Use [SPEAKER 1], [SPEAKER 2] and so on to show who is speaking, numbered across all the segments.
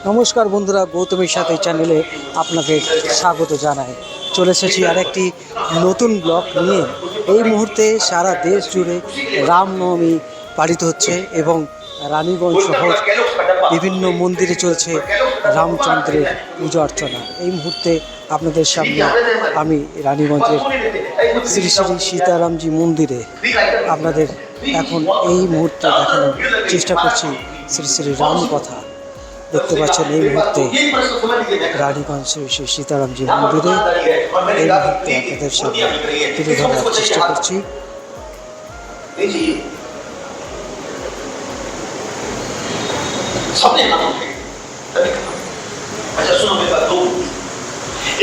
[SPEAKER 1] নমস্কার বন্ধুরা, গৌতমের সাথে চ্যানেলে আপনাদের স্বাগত জানাই। চলে এসেছি আর একটি নতুন ব্লগ নিয়ে। এই মুহূর্তে সারা দেশ জুড়ে রামনবমী পালিত হচ্ছে এবং রানীগঞ্জ শহর বিভিন্ন মন্দিরে চলছে রামচন্দ্রের পূজা অর্চনা। এই মুহূর্তে আপনাদের সামনে আমি রানীগঞ্জের শ্রী শ্রী সীতারামজি মন্দিরে আপনাদের এখন এই মুহূর্তে দেখানোর চেষ্টা করছি শ্রী শ্রী রাম কথা। দেখতে পাচ্ছেন এই মুহূর্তে রানীগঞ্জ শ্রী শ্রী সীতারামজি মন্দিরে এই মুহূর্তে আপনাদের সামনে তুলে ধরার চেষ্টা করছি।
[SPEAKER 2] अच्छा सुनो मेरे पास दो,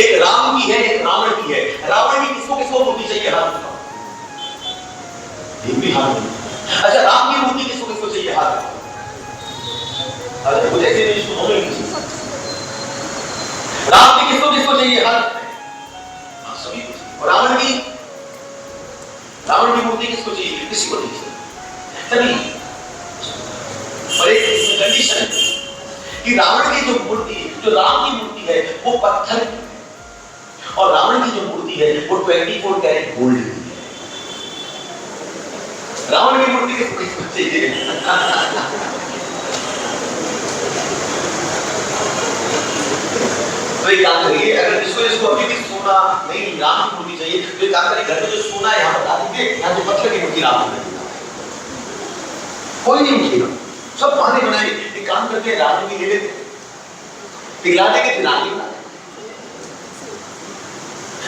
[SPEAKER 2] एक राम की है, एक रावण की है। रावण की किसको किसको मूर्ति चाहिए? हाथ दिखाओ। एक भी हाथ नहीं। अच्छा राम की मूर्ति किसको किसको चाहिए? हाथ दिखाओ। अरे मुझे ऐसे नहीं सुनो नहीं। राम की किसको किसको चाहिए? हाथ। हाँ सभी को। और रावण की मूर्ति किसको चाहिए? किसी को नहीं चाहिए। तभी और एक कंडीशन है कि रावण की जो मूर्ति, जो राम की मूर्ति है वो पत्थर की, और रावण की जो मूर्ति है वो 24 कैरेट गोल्ड की है। रावण की मूर्ति किसको किसको चाहिए? तो एक काम करिए, अगर इसको अभी भी सोना नहीं, राम की मूर्ति चाहिए, तो एक काम करिए, घर में जो सोना है यहाँ बता दीजिए, यहाँ जो पत्थर की मूर्ति राम की, कोई नहीं पूछेगा, सब बहाने बनाएंगे। एक काम करते हैं, राम की ले लेते, पिघला देंगे, फिर आगे बना देंगे।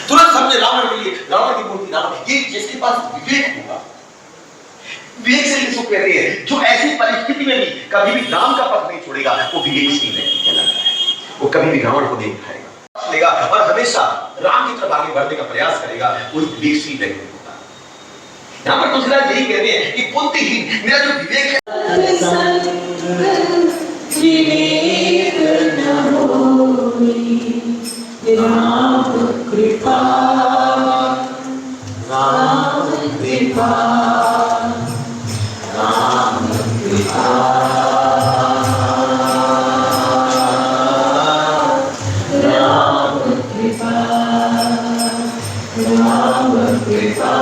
[SPEAKER 2] तुरंत समझे रावण के लिए रावण की मूर्ति रावण, ये जिसके पास विवेक होगा, विवेक से इसको कहते हैं, जो ऐसी परिस्थिति में भी कभी भी राम का पथ नहीं छोड़ेगा, वो विवेकशील व्यक्ति कहलाता है। वो कभी भी रावण को नहीं उठाएगा और हमेशा राम की तरफ आगे बढ़ने का प्रयास करेगा, वो विवेकशील व्यक्ति होता है। यहाँ पर तुलसीदास यही कहते हैं कि बुद्धिहीन, मेरा जो विवेक है राम कृपा, राम कृपा, राम कृपा, राम कृपा, राम कृपा,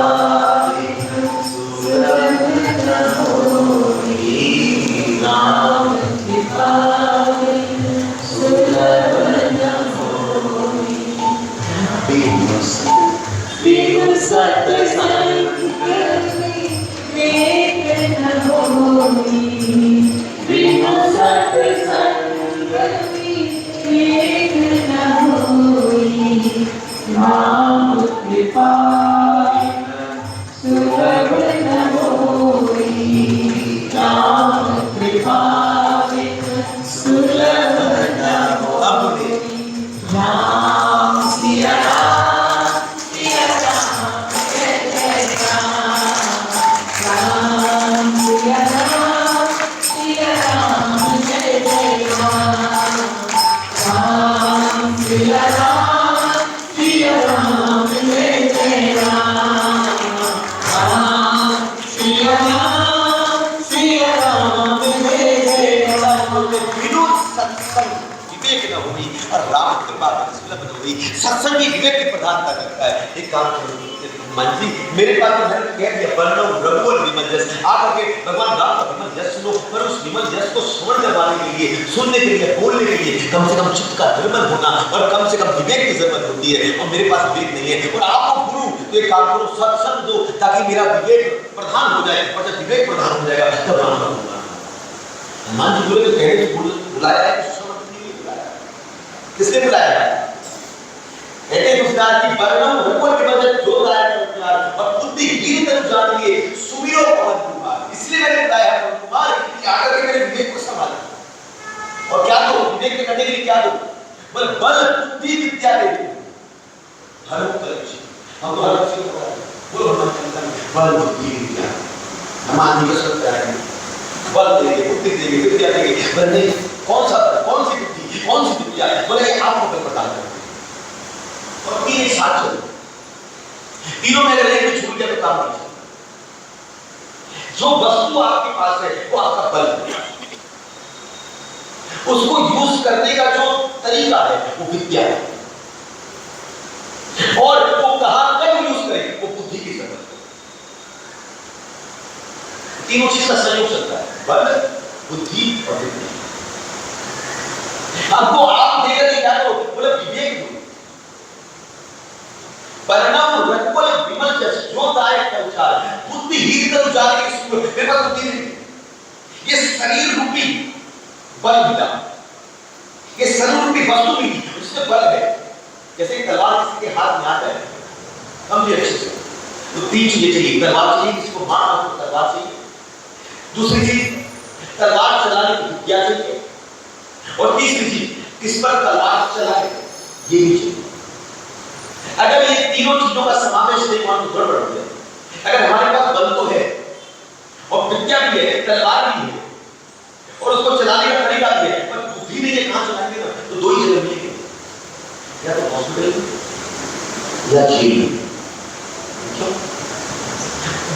[SPEAKER 2] सत्संग की विवेक की प्रधानता करता है। एक काम करो मन जी, मेरे पास तो है कह दिया वर्णव रघुवर विमल जस, आकर के भगवान राम का विमल जस सुनो, पर उस विमल जस को श्रवण करवाने के लिए, सुनने के लिए, बोलने के लिए कम से कम चित्त का निर्मल होना और कम से कम विवेक की जरूरत होती है, और मेरे पास विवेक नहीं है। और आपको गुरु तो एक काम करो, सत्संग दो ताकि मेरा विवेक प्रधान हो जाए, और जब विवेक प्रधान हो जाएगा तब राम होगा। हनुमान जी बोले तो कह रहे बुलाया है, किसने बुलाया है? कहते तुलसीदास की वर्णम रघुवर के बदले जो लाया उपचार, और बुद्धिहीन तन जान लिए सुमिरो पवन कुमार। इसलिए मैंने बताया है पवन कुमार कि आकर के मेरे विवेक को संभालो। और क्या दो विवेक में करने के लिए? क्या दो? बल बुद्धि विद्या दे दो। हर उत्तर हम तो हर से बोलो बल बुद्धि विद्या, हम आदमी को सब है बल देंगे, बुद्धि देंगे, विद्या देंगे। बल नहीं, कौन सी बुद्धि, कौन सी विद्या? बोले आपको प्रदान करेंगे। और तीन एक साथ चलो, तीनों में अगर एक भी छूट गया तो काम नहीं चलेगा। जो वस्तु आपके पास है वो आपका बल है। उसको यूज करने का जो तरीका है वो विद्या है। और वो कहां कब यूज करें, वो बुद्धि की जरूरत है। तीनों चीज का संयोग चलता है, बल, बुद्धि और विद्या। अब वो आप देकर नहीं क्या करो, बोले विवेक दो, परिणाम रघुकुल विमल जस जो दायक का उच्चार, बुद्धिहीन का उच्चार के सुनो, मेरे पास बुद्धि नहीं, ये शरीर रूपी बल मिला, ये शरीर रूपी वस्तु मिली, उसमें बल है। जैसे तलवार किसी के हाथ में आता है, समझिए अच्छे से, तो तीन चीजें चाहिए, तलवार चाहिए, किसी को मारना हो तो तलवार चाहिए, दूसरी चीज तलवार चलाने की विद्या चाहिए, और तीसरी चीज किस पर तलवार चलाए ये भी चाहिए। अगर ये तीनों चीजों का समावेश नहीं हुआ तो गड़बड़ हो जाए। अगर हमारे पास बल तो है और विद्या भी है, तलवार भी है और उसको चलाने का तरीका भी है, पर बुद्धि नहीं है, कहां चलाएंगे ना, तो दो ही जगह मिलेंगे, या तो हॉस्पिटल या जेल।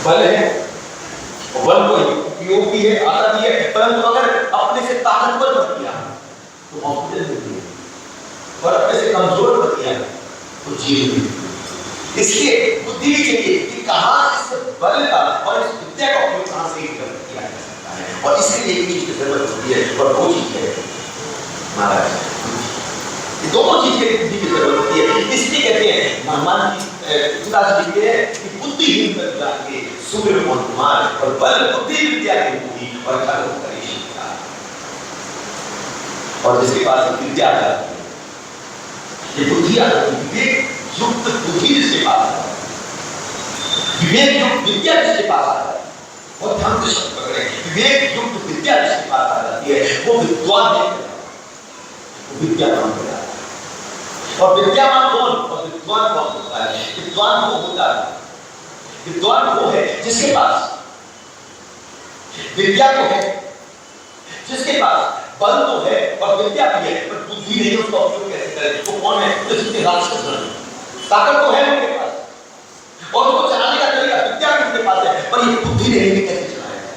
[SPEAKER 2] बल है और बल को उपयोग भी है, आता भी है, परंतु अगर अपने से ताकतवर बन गया तो हॉस्पिटल में भी है, और अपने से कमजोर बन गया तो जेल में। इसलिए बुद्धि भी चाहिए कि कहां इस बल का और इस विद्या का उपयोग कहां से किया जा सकता है, और इसके लिए एक चीज की जरूरत होती है, और वो चीज है महाराज, ये दोनों चीज की बुद्धि की जरूरत होती है। इसलिए कहते हैं महामान पिताजी लिखते हैं कि बुद्धिहीन पर जाके सुमिर मन कुमार, और बल बुद्धि विद्या की बुद्धि और कर्म करे शिक्षा। और जिसके पास विद्या है, ये बुद्धि आ जाती है, विवेक युक्त बुद्धि जिसके पास आता है, विवेक युक्त विद्या जिसके पास आता है, और ध्यान से शब्द पकड़े, विवेक युक्त विद्या जिसके पास आ जाती है वो विद्वान है, वो विद्यावान हो जाता है। और विद्यावान कौन और विद्वान कौन होता है? विद्वान वो होता है, विद्वान वो है जिसके पास विद्या तो है, जिसके पास बल तो है और विद्या भी है, पर बुद्धि नहीं है, उसका उपयोग कैसे करें? वो कौन है? तो जिसके राक्षस बने, ताकत तो है उनके पास और उसको चलाने का तरीका विद्या भी उनके पास है, पर ये बुद्धि नहीं है कैसे चलाएगा।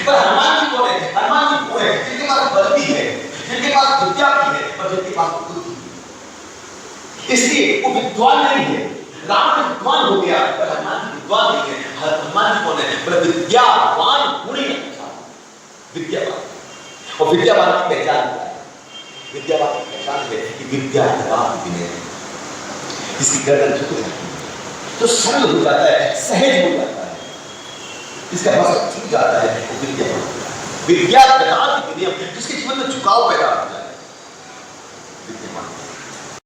[SPEAKER 2] पर हनुमान जी कौन है? हनुमान जी वो है जिनके पास बल भी है, जिनके पास विद्या भी है, पर जिनके पास बुद्धि। इसलिए वो विद्वान नहीं है। राम विद्वान हो गया, पर हनुमान जी विद्वान नहीं है। हनुमान जी कौन है? पर विद्यावान गुणी अच्छा, विद्यावान। और विद्यावान की पहचान क्या है? विद्यावान की पहचान है कि विद्यावान विनय, इसकी गर्दन झुक जाती है, तो सरल हो जाता है, सहज हो जाता है, इसका मस्तक झुक जाता है, वो विद्यावान। विद्या वेदांत विनय, जिसकी